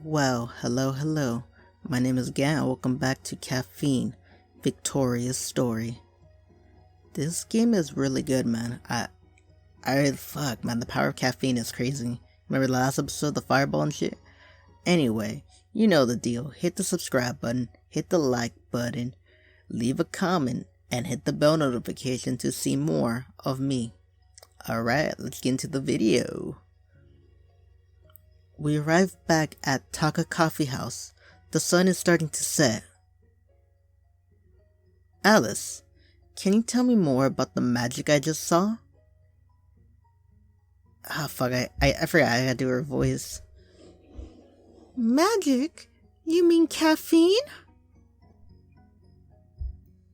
Well, hello. My name is GAT and welcome back to Caffeine, Victoria's story. This game is really good, man. Fuck, man, the power of caffeine is crazy. Remember the last episode, the fireball and shit? Anyway, you know the deal. Hit the subscribe button, hit the like button, leave a comment, and hit the bell notification to see more of me. Alright, let's get into the video. We arrive back at Taka Coffee House. The sun is starting to set. Alice, can you tell me more about the magic I just saw? Ah, fuck, I forgot I had to do her voice. Magic? You mean caffeine?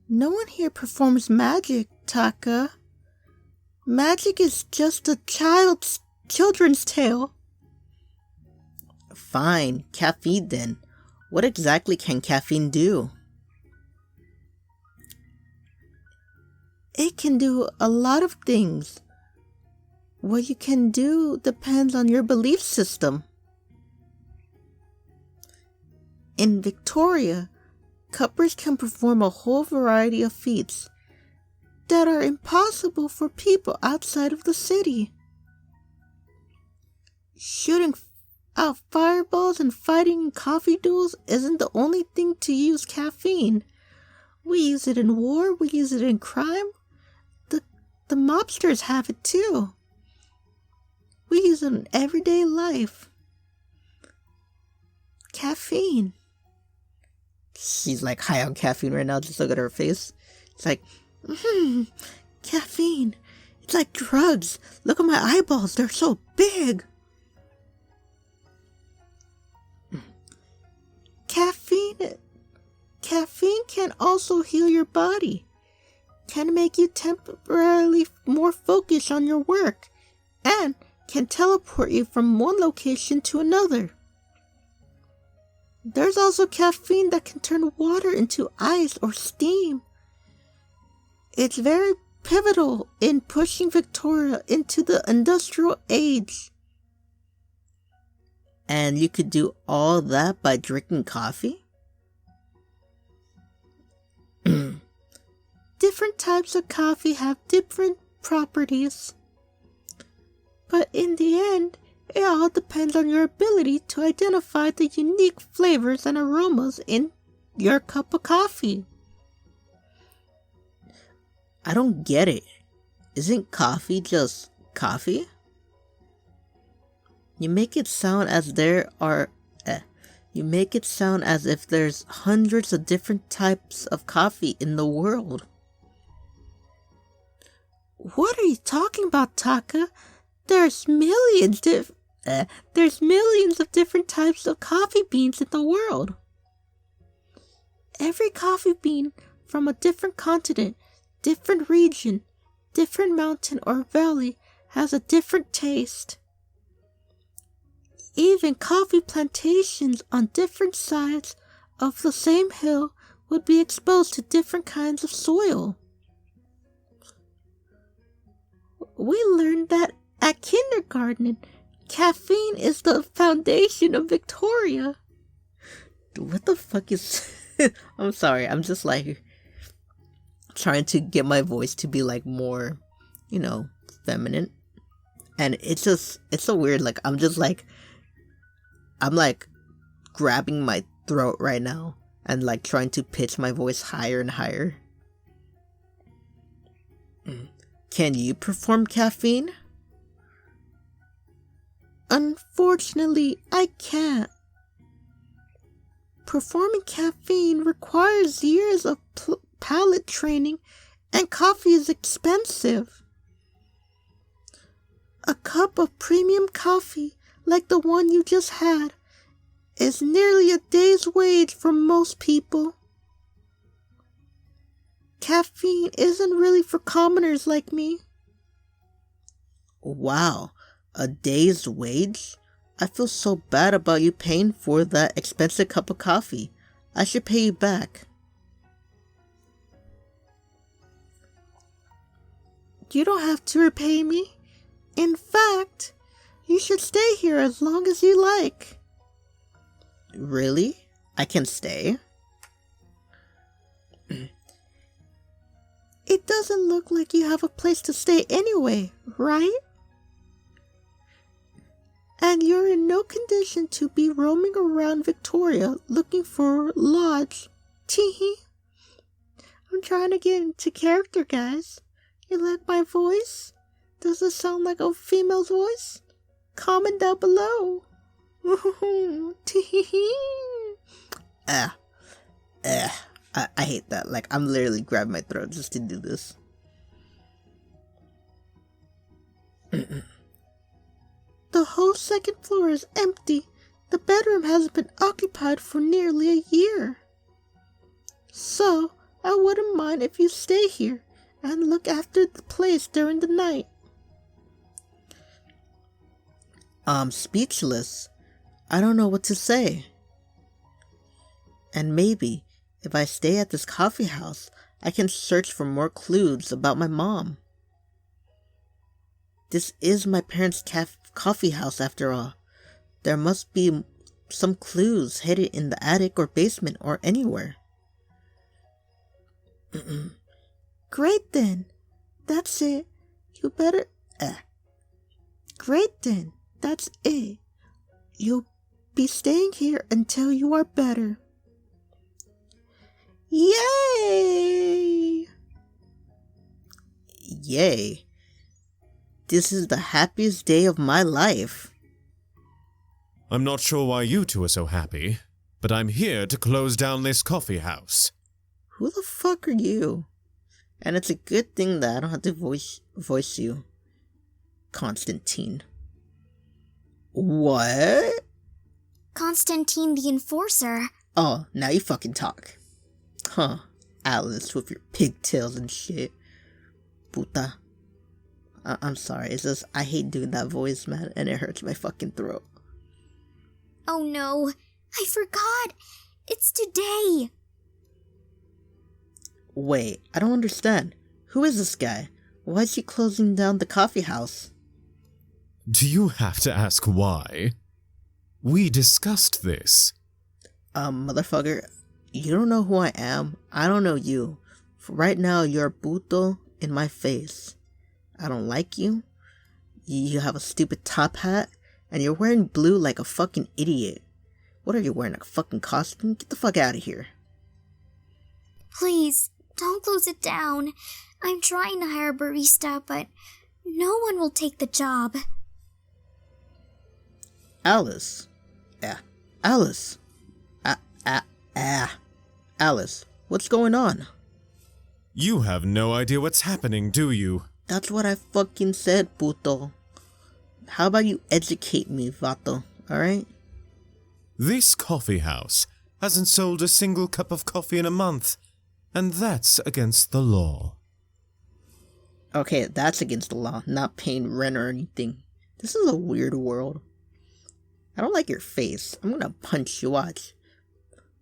No one here performs magic, Taka. Magic is just a children's tale. Fine, caffeine then. What exactly can caffeine do? It can do a lot of things. What you can do depends on your belief system. In Victoria, cuppers can perform a whole variety of feats that are impossible for people outside of the city. Shooting out fireballs and fighting in coffee duels isn't the only thing to use caffeine. We use it in war, we use it in crime. The mobsters have it too. We use it in everyday life. Caffeine. She's like high on caffeine right now, just look at her face. It's like, caffeine. It's like drugs. Look at my eyeballs, they're so big. Caffeine can also heal your body, can make you temporarily more focused on your work, and can teleport you from one location to another. There's also caffeine that can turn water into ice or steam. It's very pivotal in pushing Victoria into the industrial age. And you could do all that by drinking coffee? Different types of coffee have different properties. But in the end, it all depends on your ability to identify the unique flavors and aromas in your cup of coffee. I don't get it. Isn't coffee just coffee? You make it sound as if there's hundreds of different types of coffee in the world. What are you talking about, Taka? There's millions of different types of coffee beans in the world. Every coffee bean from a different continent, different region, different mountain or valley has a different taste. Even coffee plantations on different sides of the same hill would be exposed to different kinds of soil. We learned that at kindergarten. Caffeine is the foundation of Victoria. What the fuck is... I'm sorry, I'm just like trying to get my voice to be like more, feminine. And it's so weird, like I'm like grabbing my throat right now and like trying to pitch my voice higher and higher. Can you perform caffeine? Unfortunately, I can't. Performing caffeine requires years of palate training, and coffee is expensive. A cup of premium coffee, like the one you just had, is nearly a day's wage for most people. Caffeine isn't really for commoners like me. Wow, a day's wage? I feel so bad about you paying for that expensive cup of coffee. I should pay you back. You don't have to repay me. In fact, you should stay here as long as you like. Really? I can stay? It doesn't look like you have a place to stay anyway, right? And you're in no condition to be roaming around Victoria looking for a lodge. Teehee. I'm trying to get into character, guys. You like my voice? Does it sound like a female's voice? Comment down below. Teehee. I hate that. Like, I'm literally grabbing my throat just to do this. The whole second floor is empty. The bedroom hasn't been occupied for nearly a year. So, I wouldn't mind if you stay here and look after the place during the night. I'm speechless. I don't know what to say. And maybe, if I stay at this coffee house, I can search for more clues about my mom. This is my parents' coffee house after all. There must be some clues hidden in the attic or basement or anywhere. Great then. That's it. You better... Great then. That's it. You'll be staying here until you are better. Yay! Yay. This is the happiest day of my life. I'm not sure why you two are so happy, but I'm here to close down this coffee house. Who the fuck are you? And it's a good thing that I don't have to voice you. Constantine. What? Constantine the Enforcer. Oh, now you fucking talk. Huh. Alice with your pigtails and shit. Puta. I'm sorry, it's just, I hate doing that voice, man, and it hurts my fucking throat. Oh no, I forgot. It's today. Wait, I don't understand. Who is this guy? Why is he closing down the coffee house? Do you have to ask why? We discussed this. Motherfucker, you don't know who I am. I don't know you. For right now, you're puto in my face. I don't like you. You have a stupid top hat, and you're wearing blue like a fucking idiot. What are you wearing, like a fucking costume? Get the fuck out of here. Please, don't close it down. I'm trying to hire a barista, but no one will take the job. Alice. Alice. Alice, what's going on? You have no idea what's happening, do you? That's what I fucking said, puto. How about you educate me, vato, alright? This coffee house hasn't sold a single cup of coffee in a month, and that's against the law. Okay, that's against the law, not paying rent or anything. This is a weird world. I don't like your face. I'm gonna punch you, watch.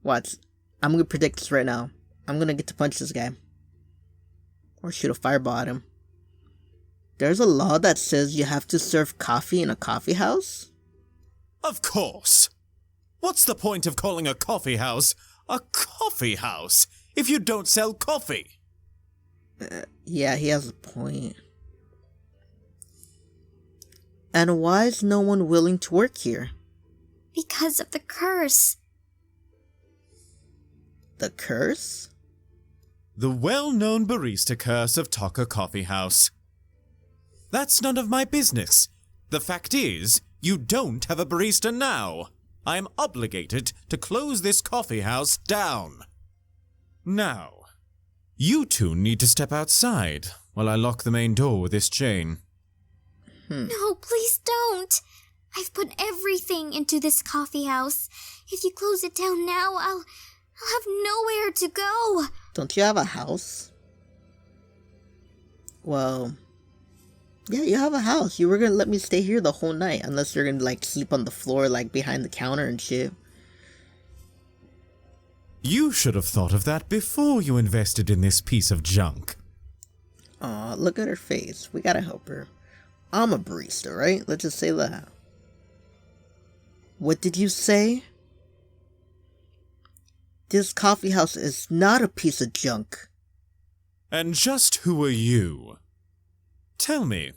Watch. I'm gonna predict this right now. I'm gonna get to punch this guy. Or shoot a fireball at him. There's a law that says you have to serve coffee in a coffee house? Of course! What's the point of calling a coffee house if you don't sell coffee? Yeah, he has a point. And why is no one willing to work here? Because of the curse. The curse? The well-known barista curse of Taka Coffee House. That's none of my business. The fact is, you don't have a barista now. I am obligated to close this coffee house down. Now, you two need to step outside while I lock the main door with this chain. No, please don't. I've put everything into this coffee house. If you close it down now, I'll have nowhere to go. Don't you have a house? Well, yeah, you have a house. You were gonna let me stay here the whole night, unless you're gonna, like, sleep on the floor, like, behind the counter and shit. You should have thought of that before you invested in this piece of junk. Aw, look at her face. We gotta help her. I'm a barista, right? Let's just say that. What did you say? This coffee house is not a piece of junk. And just who are you? Tell me,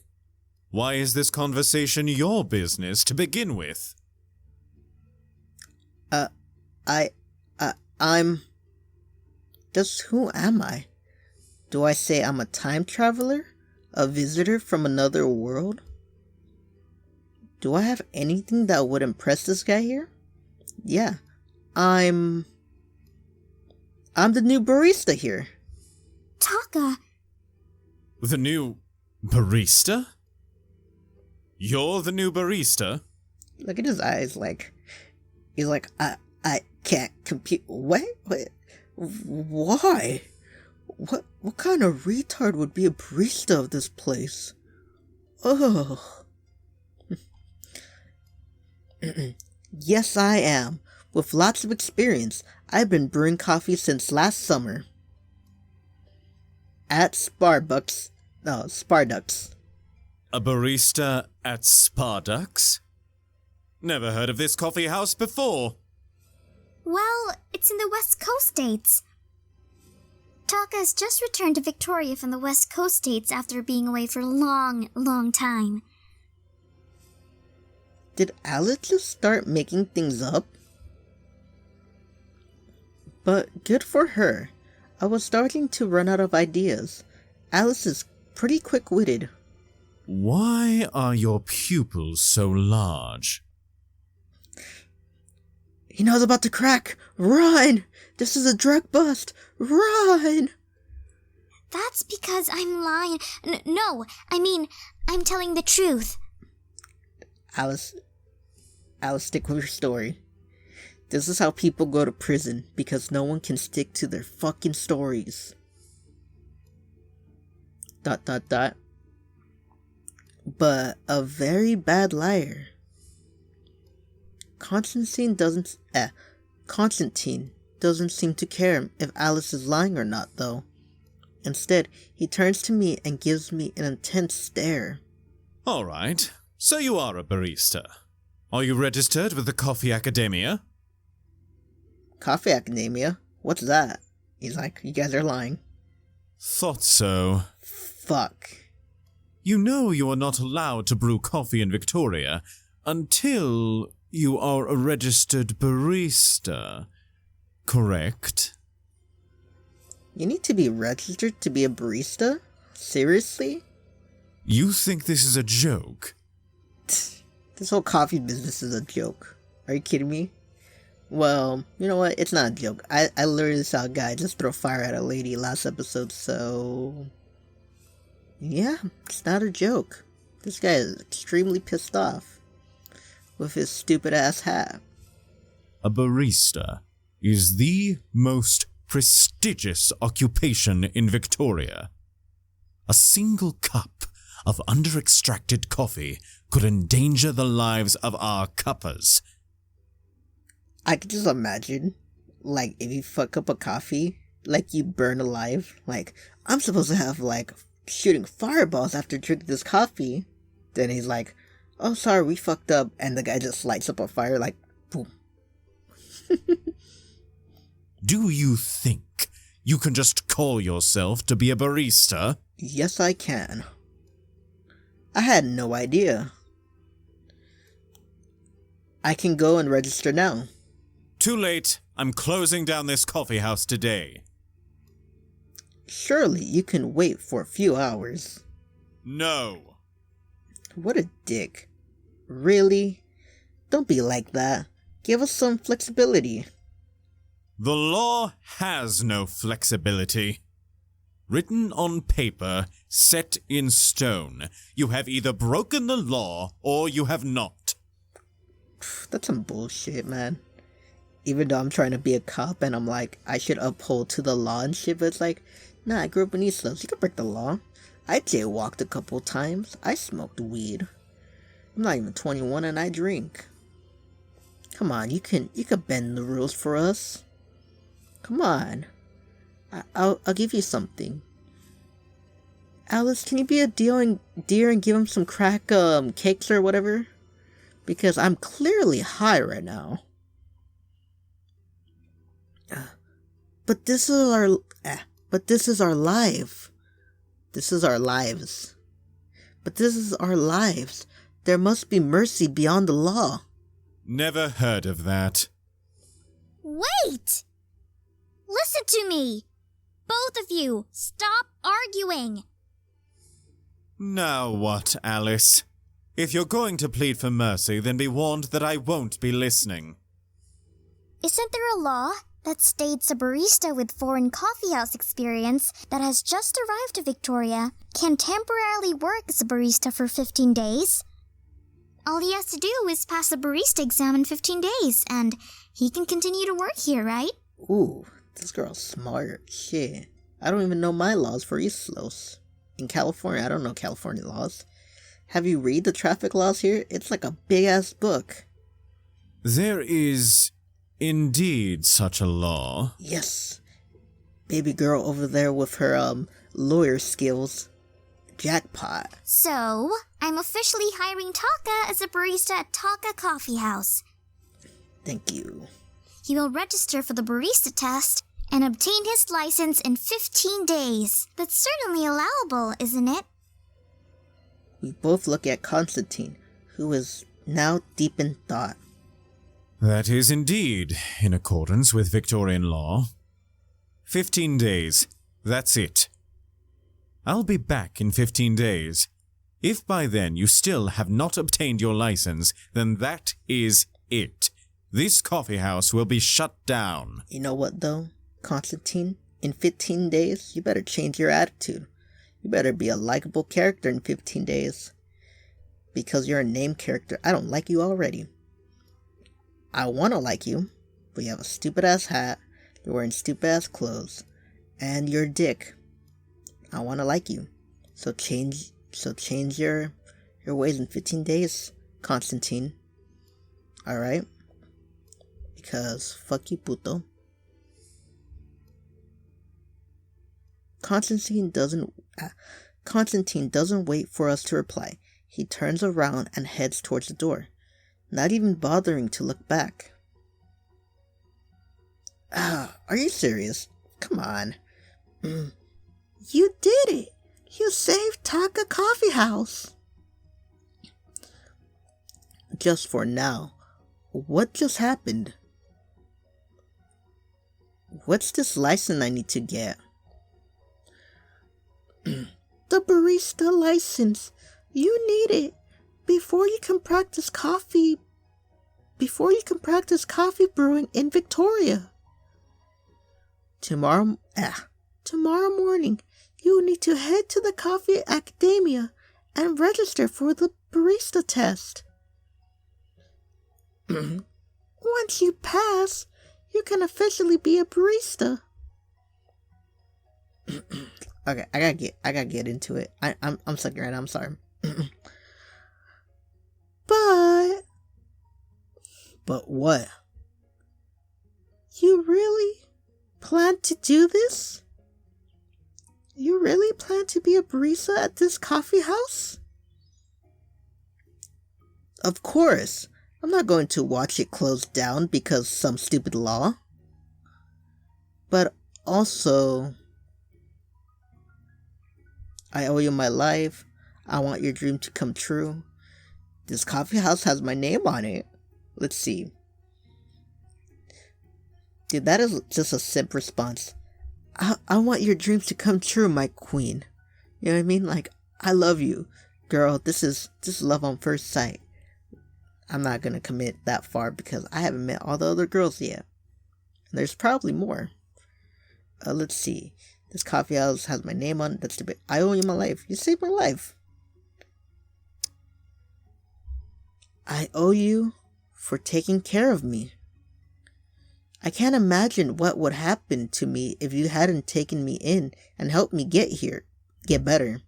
why is this conversation your business to begin with? I'm... Just who am I? Do I say I'm a time traveler? A visitor from another world? Do I have anything that would impress this guy here? Yeah, I'm the new barista here. Taka. The new barista? You're the new barista? Look at his eyes, he's like, I can't compute. What? Why? What kind of retard would be a barista of this place? Ugh. Yes, I am. With lots of experience. I've been brewing coffee since last summer. At Sparducks. A barista at Sparducks? Never heard of this coffee house before. Well, it's in the West Coast states. Taka has just returned to Victoria from the West Coast states after being away for a long, long time. Did Alice just start making things up? But good for her. I was starting to run out of ideas. Alice is pretty quick-witted. Why are your pupils so large? He knows about the crack! Run! This is a drug bust! Run! That's because I'm lying. No, I mean, I'm telling the truth. Alice, stick with your story. This is how people go to prison, because no one can stick to their fucking stories. ... But a very bad liar. Constantine doesn't seem to care if Alice is lying or not, though. Instead, he turns to me and gives me an intense stare. All right, so you are a barista. Are you registered with the Coffee Academia? Coffee Academia? What's that? He's like, you guys are lying. Thought so. Fuck. You know you are not allowed to brew coffee in Victoria until you are a registered barista, correct? You need to be registered to be a barista? Seriously? You think this is a joke? This whole coffee business is a joke. Are you kidding me? Well, you know what? It's not a joke. I literally saw a guy just throw fire at a lady last episode, so... yeah, it's not a joke. This guy is extremely pissed off with his stupid ass hat. A barista is the most prestigious occupation in Victoria. A single cup of under-extracted coffee could endanger the lives of our cuppers. I could just imagine, like, if you fuck up a coffee, like, you burn alive. Like, I'm supposed to have, like, shooting fireballs after drinking this coffee. Then he's like, oh, sorry, we fucked up. And the guy just lights up a fire, like, boom. Do you think you can just call yourself to be a barista? Yes, I can. I had no idea. I can go and register now. Too late. I'm closing down this coffee house today. Surely you can wait for a few hours. No. What a dick. Really? Don't be like that. Give us some flexibility. The law has no flexibility. Written on paper, set in stone. You have either broken the law or you have not. That's some bullshit, man. Even though I'm trying to be a cop and I'm like, I should uphold to the law and shit, but it's like, nah, I grew up in East Los. You can break the law. I jaywalked a couple times. I smoked weed. I'm not even 21 and I drink. Come on, you can bend the rules for us. Come on. I'll give you something. Alice, can you be a deer and give him some crack cakes or whatever? Because I'm clearly high right now. But this is our... but this is our life. This is our lives. But this is our lives. There must be mercy beyond the law. Never heard of that. Wait! Listen to me! Both of you, stop arguing! Now what, Alice? If you're going to plead for mercy, then be warned that I won't be listening. Isn't there a law that states a barista with foreign coffeehouse experience that has just arrived to Victoria can temporarily work as a barista for 15 days? All he has to do is pass the barista exam in 15 days, and he can continue to work here, right? Ooh, this girl's smart. Shit. I don't even know my laws for East Los. In California, I don't know California laws. Have you read the traffic laws here? It's like a big-ass book. There is indeed such a law. Yes. Baby girl over there with her, lawyer skills. Jackpot. So, I'm officially hiring Taka as a barista at Taka Coffee House. Thank you. He will register for the barista test and obtain his license in 15 days. That's certainly allowable, isn't it? We both look at Constantine, who is now deep in thought. That is indeed in accordance with Victorian law. 15 days. That's it. I'll be back in 15 days. If by then you still have not obtained your license, then that is it. This coffee house will be shut down. You know what, though, Constantine? In 15 days, you better change your attitude. You better be a likable character in 15 days. Because you're a named character, I don't like you already. I want to like you, but you have a stupid-ass hat, you're wearing stupid-ass clothes, and you're a dick. I want to like you. So change your ways in 15 days, Constantine. Alright? Because fuck you, puto. Constantine doesn't wait for us to reply. He turns around and heads towards the door, not even bothering to look back. Are you serious? Come on. You did it! You saved Taka Coffee House! Just for now. What just happened? What's this license I need to get? The barista license. You need it before you can practice coffee brewing in Victoria. Tomorrow morning, you will need to head to the Coffee Academia and register for the barista test. Once you pass, you can officially be a barista. Okay, I gotta get into it. I'm sucking right now, I'm sorry. But what? You really plan to do this? You really plan to be a barista at this coffee house? Of course. I'm not going to watch it close down because some stupid law. But also, I owe you my life. I want your dream to come true. This coffee house has my name on it. Let's see. Dude, that is just a simp response. I want your dreams to come true, my queen. You know what I mean? Like, I love you. Girl, this is love on first sight. I'm not gonna commit that far because I haven't met all the other girls yet. And there's probably more. Let's see. This coffee house has my name on it. That's the bit. I owe you my life. You saved my life. I owe you for taking care of me. I can't imagine what would happen to me if you hadn't taken me in and helped me get better.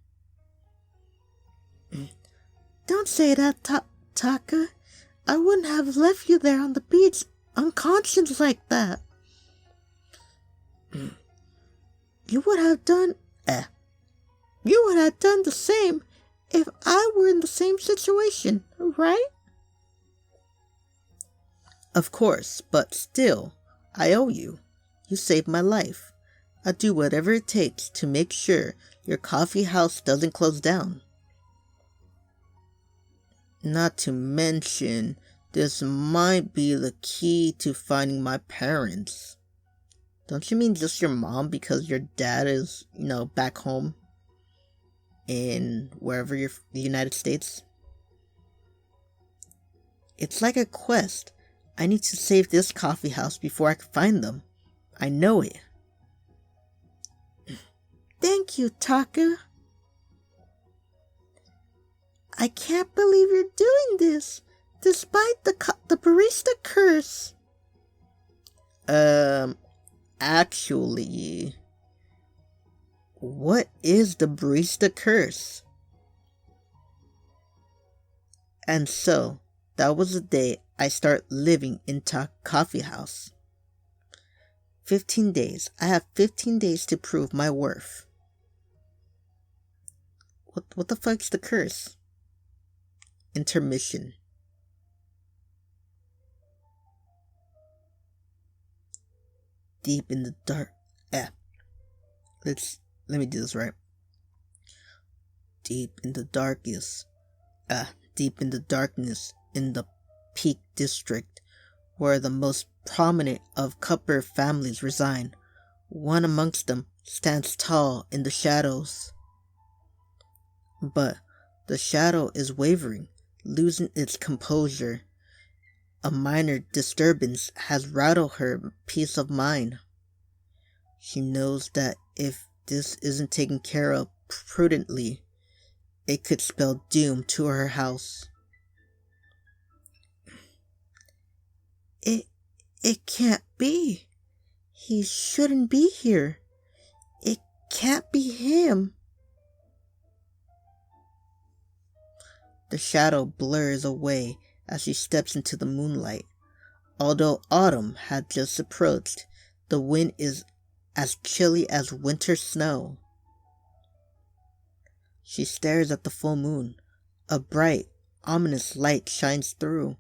Don't say that, Taka. I wouldn't have left you there on the beach unconscious like that. You would have done the same if I were in the same situation, right? Of course, but still, I owe you. You saved my life. I'll do whatever it takes to make sure your coffee house doesn't close down. Not to mention, this might be the key to finding my parents. Don't you mean just your mom because your dad is, back home in wherever you're, the United States? It's like a quest. I need to save this coffee house before I can find them. I know it. Thank you, Taka. I can't believe you're doing this, despite the barista curse. Actually, what is the barista curse? And so, that was the day I start living in Taka Coffee House. 15 days. I have 15 days to prove my worth. What the fuck's the curse? Intermission. Deep in the dark. Let me do this right. Deep in the darkness. Deep in the darkness in the Peak District, where the most prominent of Cupper families reside. One amongst them stands tall in the shadows. But the shadow is wavering, losing its composure. A minor disturbance has rattled her peace of mind. She knows that if this isn't taken care of prudently, it could spell doom to her house. It can't be. He shouldn't be here. It can't be him. The shadow blurs away as she steps into the moonlight. Although autumn had just approached, the wind is as chilly as winter snow. She stares at the full moon. A bright, ominous light shines through,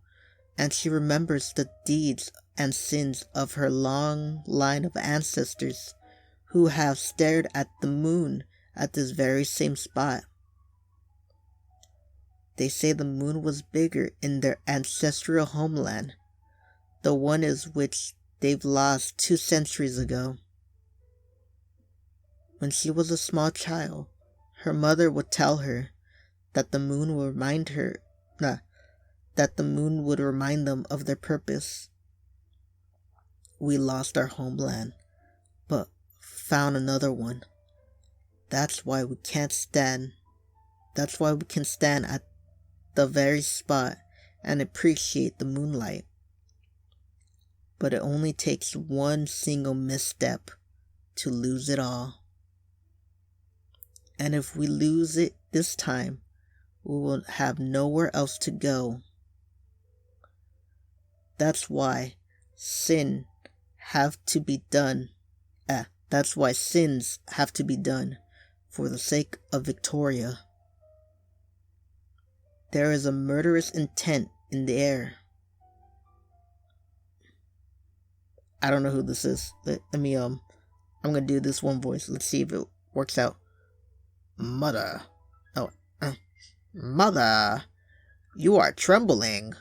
and she remembers the deeds and sins of her long line of ancestors who have stared at the moon at this very same spot. They say the moon was bigger in their ancestral homeland, the one is which they've lost 2 centuries ago. When she was a small child, her mother would tell her that the moon would remind them of their purpose. We lost our homeland, but found another one. That's why we can stand at the very spot and appreciate the moonlight. But it only takes one single misstep to lose it all. And if we lose it this time, we will have nowhere else to go. That's why sins have to be done for the sake of Victoria. There is a murderous intent in the air. I don't know who this is. Let me I'm gonna do this one voice. Let's see if it works out. Mother. Mother, you are trembling.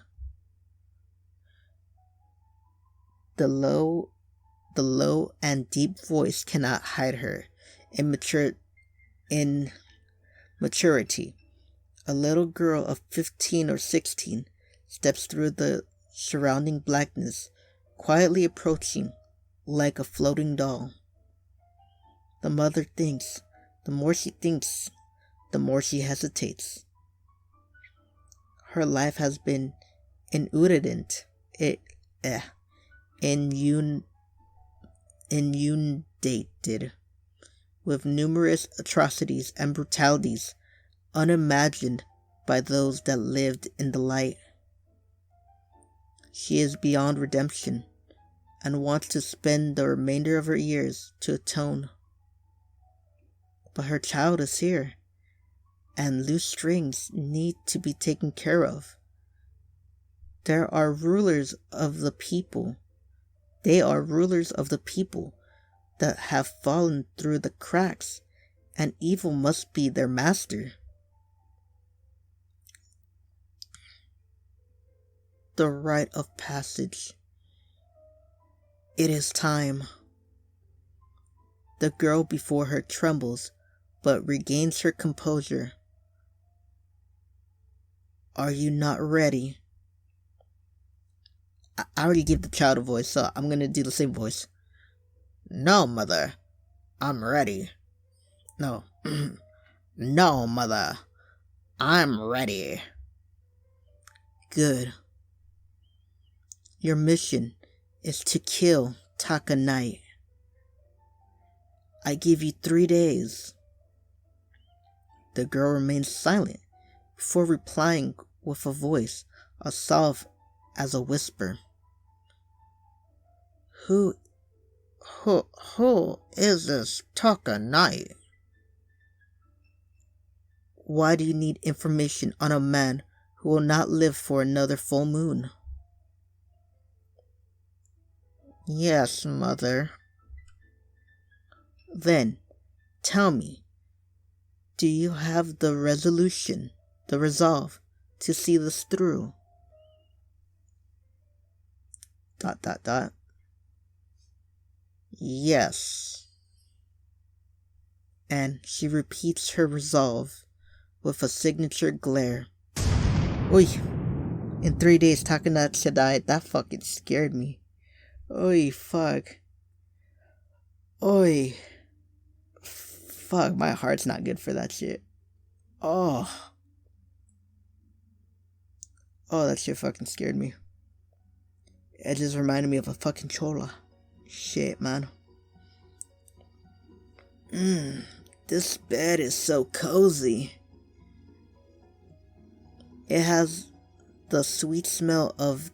The low and deep voice cannot hide her immaturity. A little girl of 15 or 16 steps through the surrounding blackness, quietly approaching like a floating doll. The mother thinks. The more she thinks, the more she hesitates. Her life has been inundated with numerous atrocities and brutalities unimagined by those that lived in the light. She is beyond redemption and wants to spend the remainder of her years to atone. But her child is here, and loose strings need to be taken care of. There are rulers of the people They are rulers of the people that have fallen through the cracks, and evil must be their master. The rite of passage. It is time. The girl before her trembles, but regains her composure. Are you not ready? I already gave the child a voice, so I'm gonna do the same voice. No, mother. I'm ready. No. No, mother. I'm ready. Good. Your mission is to kill Taka Knight. I give you 3 days. The girl remains silent before replying with a voice as soft as a whisper. Who is this Taka Knight? Why do you need information on a man who will not live for another full moon? Yes, mother. Then, tell me, do you have the resolve to see this through? ... Yes. And she repeats her resolve with a signature glare. Oi! In 3 days, Taka Knight should die. That fucking scared me. Oi, fuck. Oi. Fuck, my heart's not good for that shit. Oh. Oh, that shit fucking scared me. It just reminded me of a fucking chola. Shit, man. This bed is so cozy. It has the sweet smell of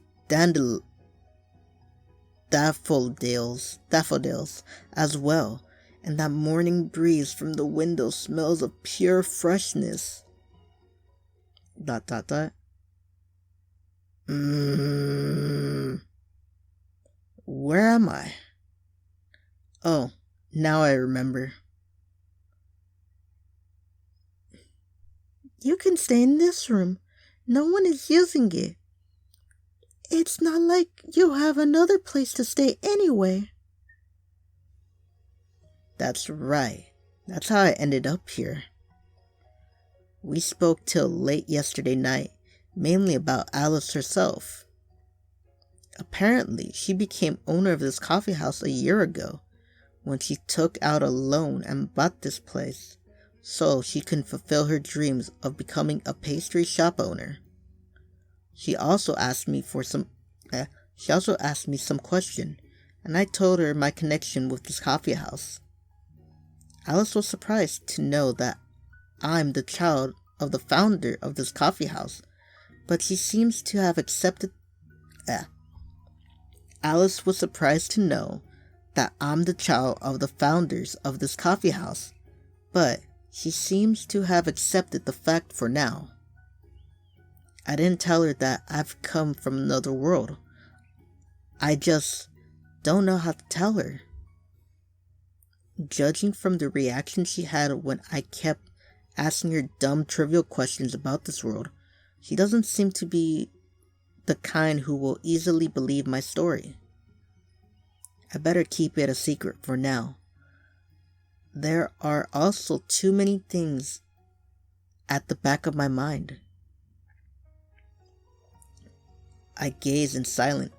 daffodils as well, and that morning breeze from the window smells of pure freshness. ... Where am I? Oh, now I remember. You can stay in this room. No one is using it. It's not like you have another place to stay anyway. That's right. That's how I ended up here. We spoke till late yesterday night, mainly about Alice herself. Apparently, she became owner of this coffee house a year ago, when she took out a loan and bought this place, so she can fulfill her dreams of becoming a pastry shop owner. She also asked me some question, and I told her my connection with this coffee house. Alice was surprised to know that I'm the child of the founder of this coffee house, but she seems to have accepted. Alice was surprised to know that I'm the child of the founders of this coffee house, but she seems to have accepted the fact for now. I didn't tell her that I've come from another world. I just don't know how to tell her. Judging from the reaction she had when I kept asking her dumb, trivial questions about this world, she doesn't seem to be the kind who will easily believe my story. I better keep it a secret for now. There are also too many things at the back of my mind. I gaze in silence,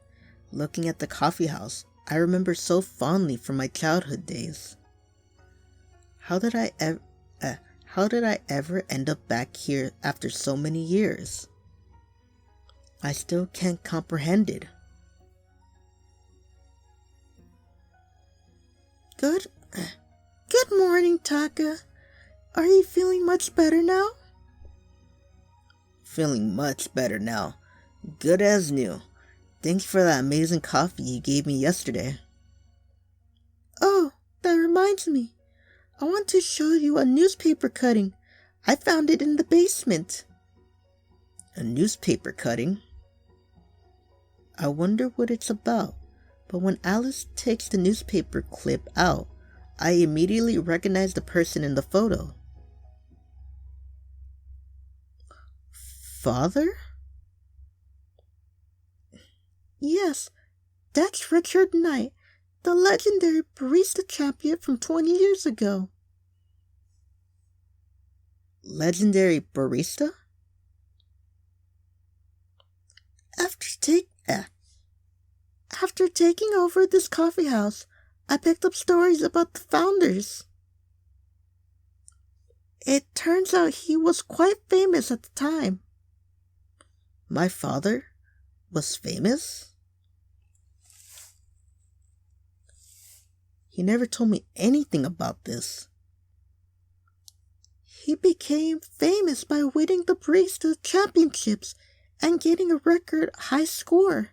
looking at the coffee house I remember so fondly from my childhood days. How did I ever end up back here after so many years? I still can't comprehend it. Good morning, Taka. Are you feeling much better now? Feeling much better now. Good as new. Thanks for that amazing coffee you gave me yesterday. Oh, that reminds me. I want to show you a newspaper cutting. I found it in the basement. A newspaper cutting? I wonder what it's about, But when Alice takes the newspaper clip out, I immediately recognize the person in the photo. Father? Yes, that's Richard Knight, the legendary barista champion from 20 years ago. Legendary barista? After taking over this coffee house, I picked up stories about the founders. It turns out he was quite famous at the time. My father was famous? He never told me anything about this. He became famous by winning the barista championships and getting a record high score.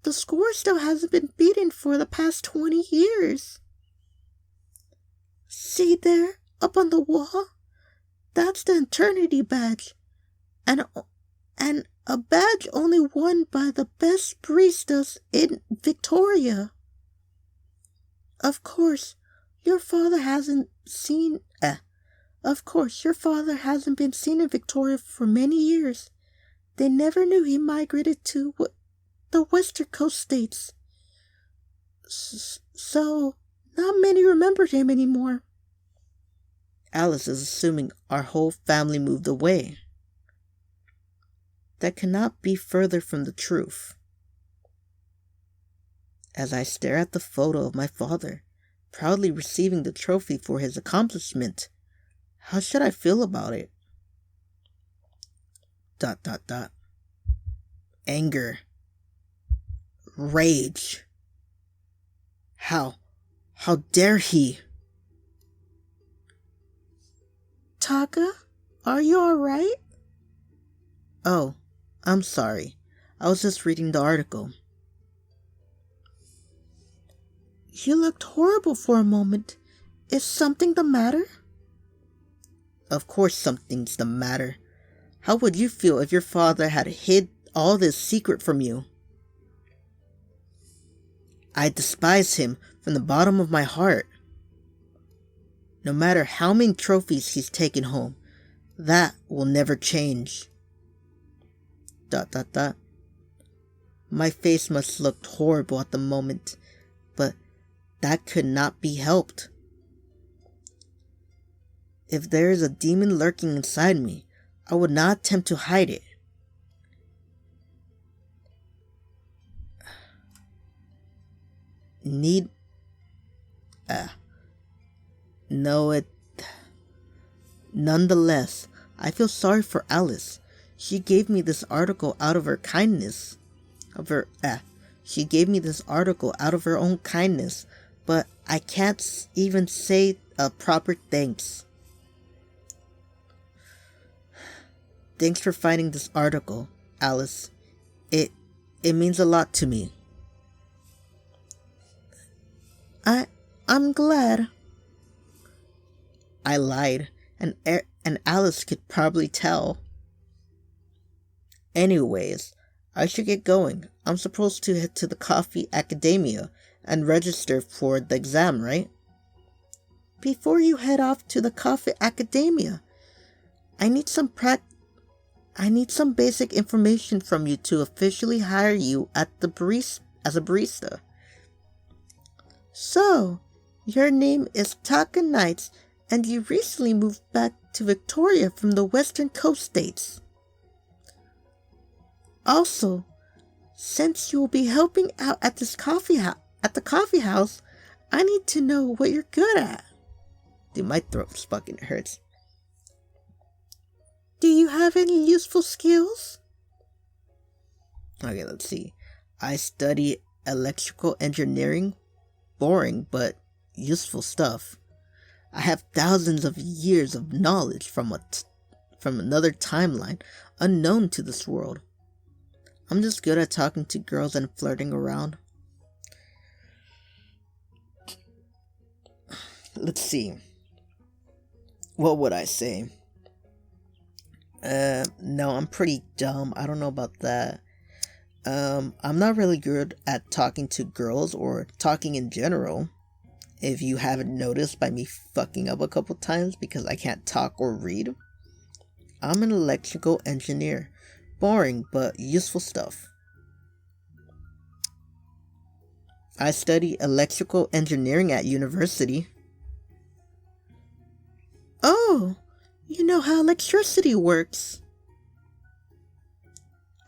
The score still hasn't been beaten for the past 20 years. See there, up on the wall? That's the eternity badge. And a badge only won by the best baristas in Victoria. Of course, your father hasn't been seen in Victoria for many years. They never knew he migrated to the Western Coast states. So, not many remembered him anymore. Alice is assuming our whole family moved away. That cannot be further from the truth. As I stare at the photo of my father, proudly receiving the trophy for his accomplishment, how should I feel about it? ... Anger. Rage. How dare he? Taka, are you alright? Oh, I'm sorry. I was just reading the article. You looked horrible for a moment. Is something the matter? Of course something's the matter. How would you feel if your father had hid all this secret from you? I despise him from the bottom of my heart. No matter how many trophies he's taken home, that will never change. ... My face must look horrible at the moment, but that could not be helped. If there is a demon lurking inside me, I would not attempt to hide it. Nonetheless, I feel sorry for Alice. She gave me this article out of her kindness. She gave me this article out of her own kindness, but I can't even say a proper thanks. Thanks for finding this article, Alice. It means a lot to me. I'm glad. I lied, and Alice could probably tell. Anyways, I should get going. I'm supposed to head to the Coffee Academia and register for the exam, right? Before you head off to the Coffee Academia, I need some basic information from you to officially hire you as a barista. So, your name is Taka Knights, and you recently moved back to Victoria from the Western Coast states. Also, since you will be helping out at the coffee house, I need to know what you're good at. Dude, my throat fucking hurts. Do you have any useful skills? Okay, let's see. I study electrical engineering. Boring, but useful stuff. I have thousands of years of knowledge from another timeline unknown to this world. I'm just good at talking to girls and flirting around. Let's see. What would I say? No, I'm pretty dumb. I don't know about that. I'm not really good at talking to girls or talking in general. If you haven't noticed by me fucking up a couple times because I can't talk or read. I'm an electrical engineer. Boring but useful stuff. I study electrical engineering at university. Oh, you know how electricity works.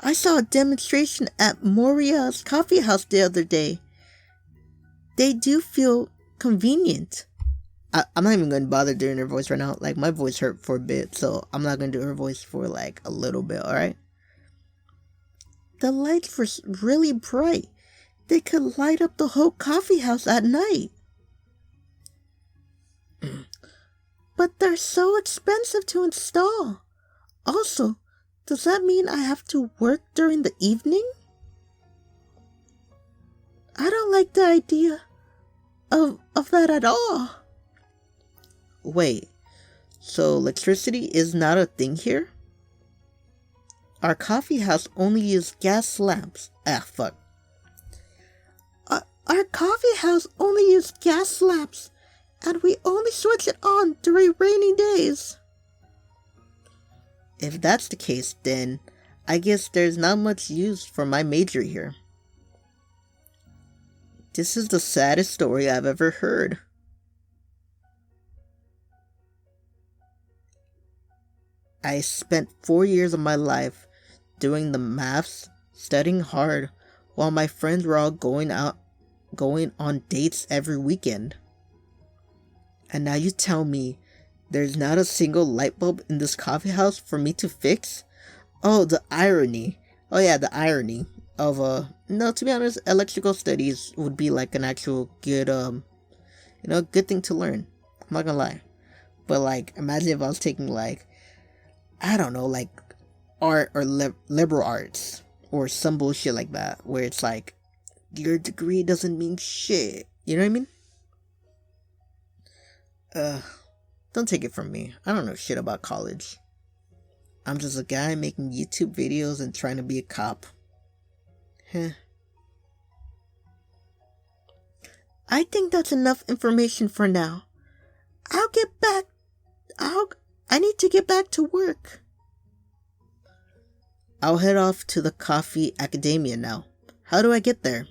I saw a demonstration at Moria's coffee house the other day. They do feel convenient. I'm not even going to bother doing her voice right now. Like, my voice hurt for a bit, so I'm not going to do her voice for like a little bit, alright? The lights were really bright. They could light up the whole coffee house at night. But they're so expensive to install. Also, does that mean I have to work during the evening? I don't like the idea of that at all. Wait, so electricity is not a thing here? Our coffee house only uses gas lamps. Fuck. Our coffee house only uses gas lamps, and we only switch it on during rainy days. If that's the case, then I guess there's not much use for my major here. This is the saddest story I've ever heard. I spent 4 years of my life doing the maths, studying hard, while my friends were all going on dates every weekend. And now you tell me there's not a single light bulb in this coffee house for me to fix? Oh, the irony. Oh yeah, the irony of no, to be honest, electrical studies would be like an actual good good thing to learn. I'm not gonna lie. But like, imagine if I was taking like, I don't know, like art or liberal arts or some bullshit like that, where it's like your degree doesn't mean shit. You know what I mean? Don't take it from me. I don't know shit about college. I'm just a guy making YouTube videos and trying to be a cop. Heh. I think that's enough information for now. I need to get back to work. I'll head off to the Coffee Academia now. How do I get there?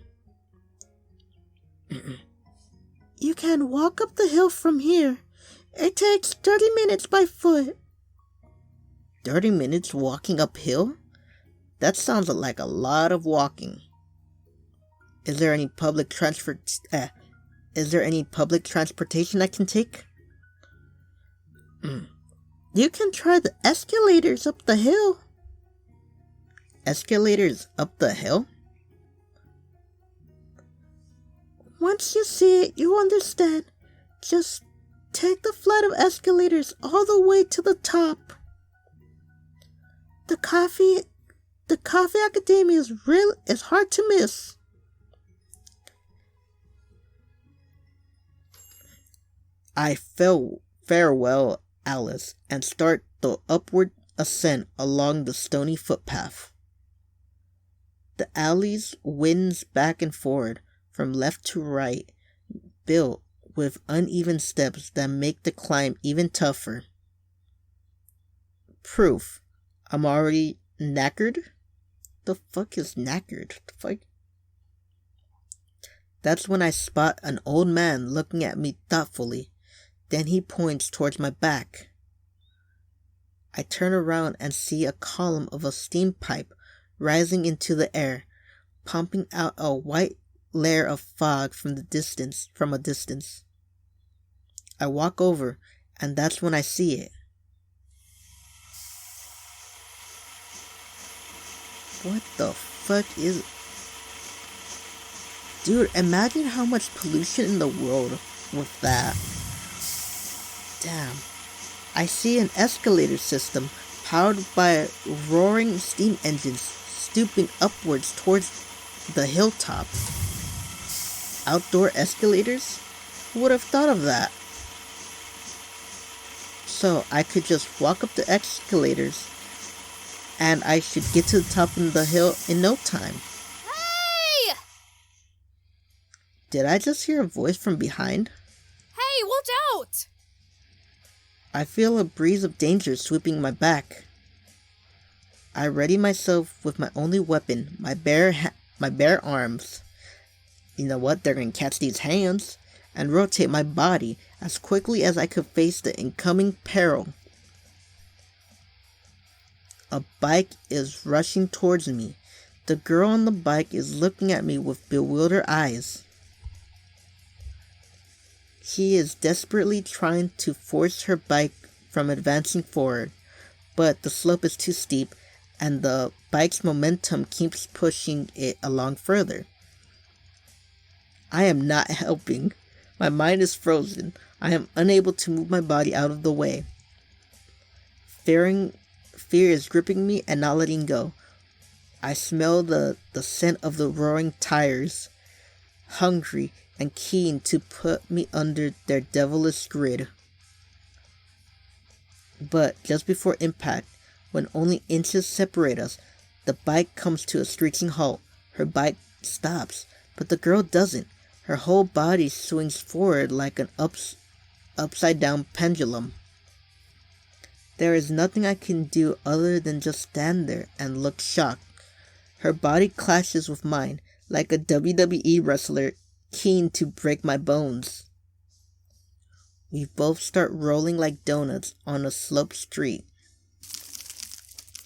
You can walk up the hill from here. It takes 30 minutes by foot. 30 minutes walking uphill? That sounds like a lot of walking. Is there any public transportation I can take? You can try the escalators up the hill. Escalators up the hill? Once you see it, you'll understand. Just take the flight of escalators all the way to the top. The Coffee Academy is hard to miss. I farewell Alice and start the upward ascent along the stony footpath. The alleys winds back and forward from left to right, built with uneven steps that make the climb even tougher. Proof. I'm already knackered? The fuck is knackered? The fuck? That's when I spot an old man looking at me thoughtfully. Then he points towards my back. I turn around and see a column of a steam pipe rising into the air, pumping out a white layer of fog from a distance. I walk over, and that's when I see it. What the fuck is it? Dude, imagine how much pollution in the world with that. Damn. I see an escalator system powered by roaring steam engines stooping upwards towards the hilltop. Outdoor escalators? Who would have thought of that? So I could just walk up the escalators and I should get to the top of the hill in no time. Did I just hear a voice from behind? Hey, watch out! I feel a breeze of danger sweeping my back. I ready myself with my only weapon, my bare arms. You know what? They're gonna catch these hands, and rotate my body as quickly as I could face the incoming peril. A bike is rushing towards me. The girl on the bike is looking at me with bewildered eyes. She is desperately trying to force her bike from advancing forward, but the slope is too steep and the bike's momentum keeps pushing it along further. I am not helping. My mind is frozen. I am unable to move my body out of the way. Fear is gripping me and not letting go. I smell the scent of the roaring tires, hungry and keen to put me under their devilish grid. But just before impact, when only inches separate us, the bike comes to a screeching halt. Her bike stops, but the girl doesn't. Her whole body swings forward like an upside down pendulum. There is nothing I can do other than just stand there and look shocked. Her body clashes with mine like a WWE wrestler keen to break my bones. We both start rolling like donuts on a sloped street.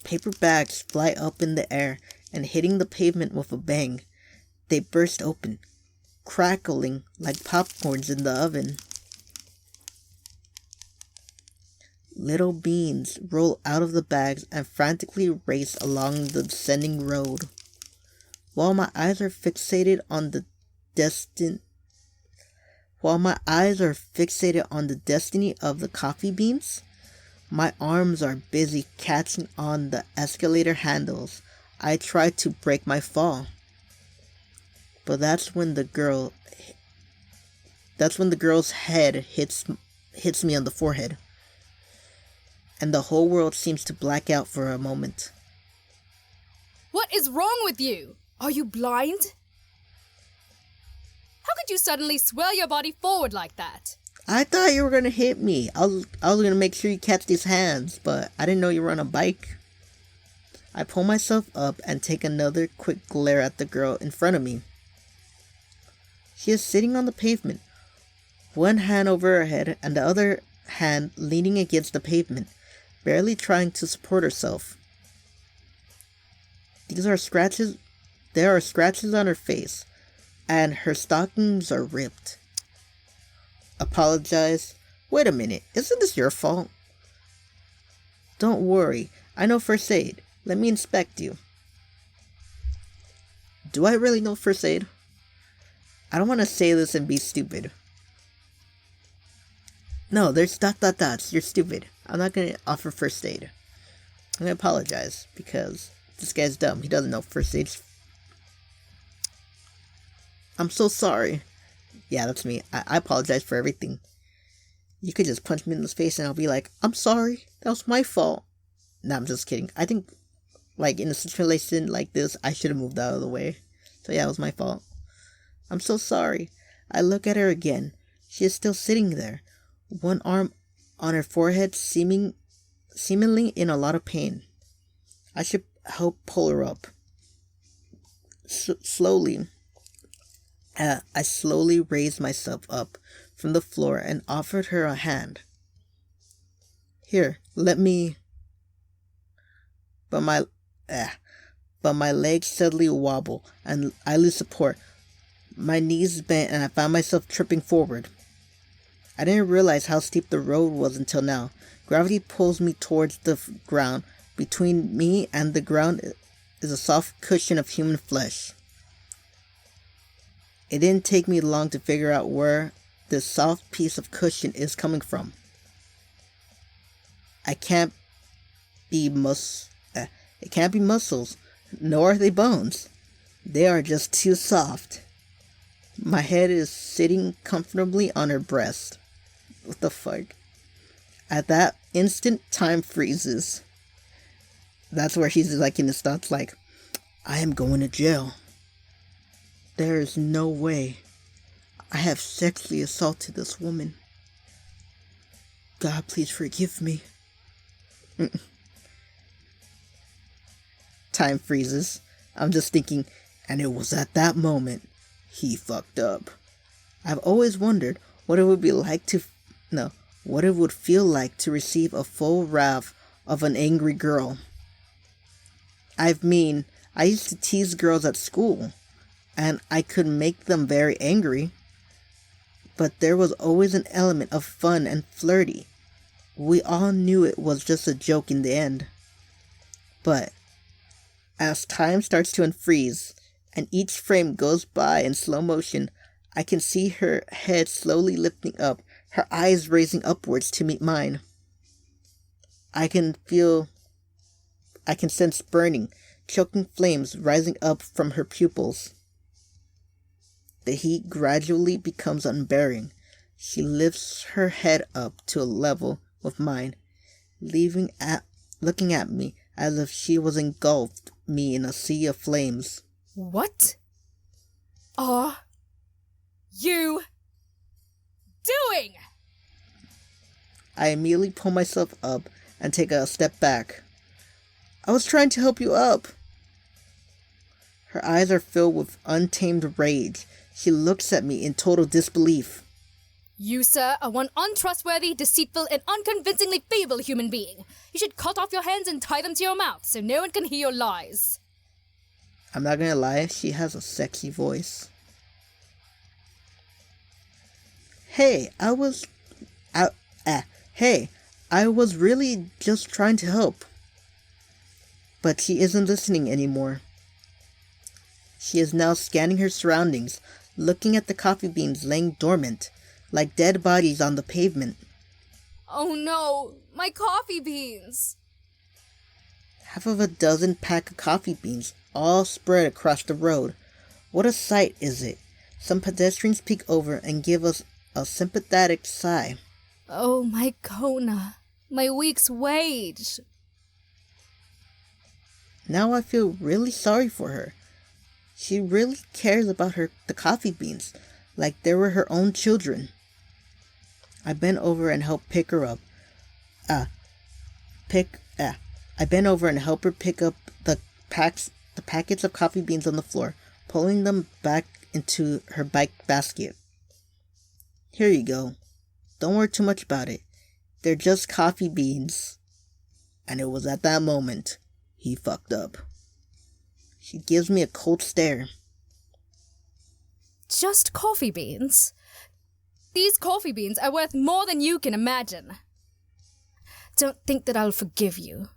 Paper bags fly up in the air and hitting the pavement with a bang. They burst open, crackling like popcorns in the oven. Little beans roll out of the bags and frantically race along the descending road. While my eyes are fixated on the destiny of the coffee beans, my arms are busy catching on the escalator handles. I try to break my fall. But that's when the girl's head hits me on the forehead. And the whole world seems to black out for a moment. What is wrong with you? Are you blind? How could you suddenly swell your body forward like that? I thought you were gonna hit me. I was gonna make sure you catch these hands, but I didn't know you were on a bike. I pull myself up and take another quick glare at the girl in front of me. She is sitting on the pavement, one hand over her head and the other hand leaning against the pavement, barely trying to support herself. There are scratches on her face, and her stockings are ripped. Apologize. Wait a minute, isn't this your fault? Don't worry, I know first aid. Let me inspect you. Do I really know first aid? I don't want to say this and be stupid. No, there's dots. You're stupid. I'm not going to offer first aid. I'm going to apologize because this guy's dumb. He doesn't know first aid. I'm so sorry. Yeah, that's me. I apologize for everything. You could just punch me in the face and I'll be like, I'm sorry. That was my fault. Nah, I'm just kidding. I think, like, in a situation like this, I should have moved out of the way. So yeah, it was my fault. I'm so sorry. I look at her again. She is still sitting there, one arm on her forehead, seemingly in a lot of pain. I should help pull her up. Slowly, I slowly raised myself up from the floor and offered her a hand. Here, let me... But my legs suddenly wobble and I lose support. My knees bent and I found myself tripping forward. I didn't realize how steep the road was until now. Gravity pulls me towards the ground. Between me and the ground is a soft cushion of human flesh. It didn't take me long to figure out where this soft piece of cushion is coming from. It can't be muscles, nor are they bones. They are just too soft. My head is sitting comfortably on her breast. What the fuck? At that instant, time freezes. That's where she's like in his thoughts like, I am going to jail. There is no way. I have sexually assaulted this woman. God, please forgive me. Time freezes. I'm just thinking, and it was at that moment he fucked up. I've always wondered what it would be like what it would feel like to receive a full wrath of an angry girl. I used to tease girls at school, and I could make them very angry. But there was always an element of fun and flirty. We all knew it was just a joke in the end. But as time starts to unfreeze, and each frame goes by in slow motion, I can see her head slowly lifting up, her eyes raising upwards to meet mine. I can sense burning, choking flames rising up from her pupils. The heat gradually becomes unbearing. She lifts her head up to a level with mine, looking at me as if she was engulfed me in a sea of flames. What are you doing? I immediately pull myself up and take a step back. I was trying to help you up. Her eyes are filled with untamed rage. She looks at me in total disbelief. You, sir, are one untrustworthy, deceitful, and unconvincingly feeble human being. You should cut off your hands and tie them to your mouth so no one can hear your lies. I'm not gonna lie, she has a sexy voice. Hey, I was really just trying to help. But she isn't listening anymore. She is now scanning her surroundings, looking at the coffee beans laying dormant, like dead bodies on the pavement. Oh no, my coffee beans! Half of a dozen pack of coffee beans, all spread across the road. What a sight is it! Some pedestrians peek over and give us a sympathetic sigh. Oh my Kona, my week's wage. Now I feel really sorry for her. She really cares about the coffee beans, like they were her own children. I bent over and helped pick her up. I bent over and helped her pick up the packets of coffee beans on the floor, pulling them back into her bike basket. Here you go. Don't worry too much about it. They're just coffee beans. And it was at that moment he fucked up. She gives me a cold stare. Just coffee beans? These coffee beans are worth more than you can imagine. Don't think that I'll forgive you.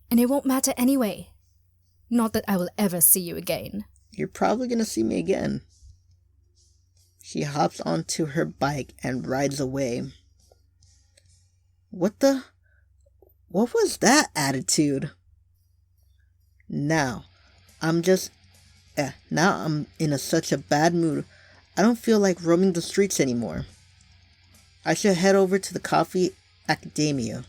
And it won't matter anyway. Not that I will ever see you again. You're probably gonna see me again. She hops onto her bike and rides away. What was that attitude? Now I'm in such a bad mood. I don't feel like roaming the streets anymore. I should head over to the coffee academia.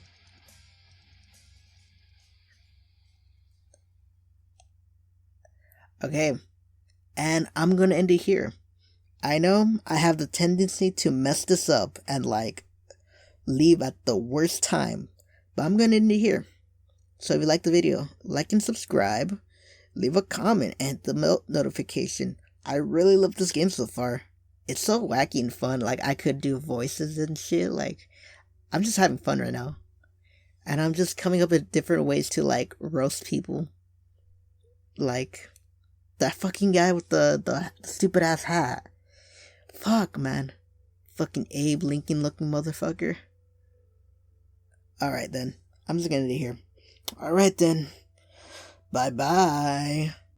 Okay, and I'm gonna end it here. I know I have the tendency to mess this up and leave at the worst time, but I'm gonna end it here. So if you like the video, like and subscribe, leave a comment and hit the notification. I really love this game so far. It's so wacky and fun. I could do voices and shit. I'm just having fun right now. And I'm just coming up with different ways to roast people. That fucking guy with the stupid ass hat. Fuck, man. Fucking Abe Lincoln looking motherfucker. Alright then. I'm just gonna end it here. Alright then. Bye bye.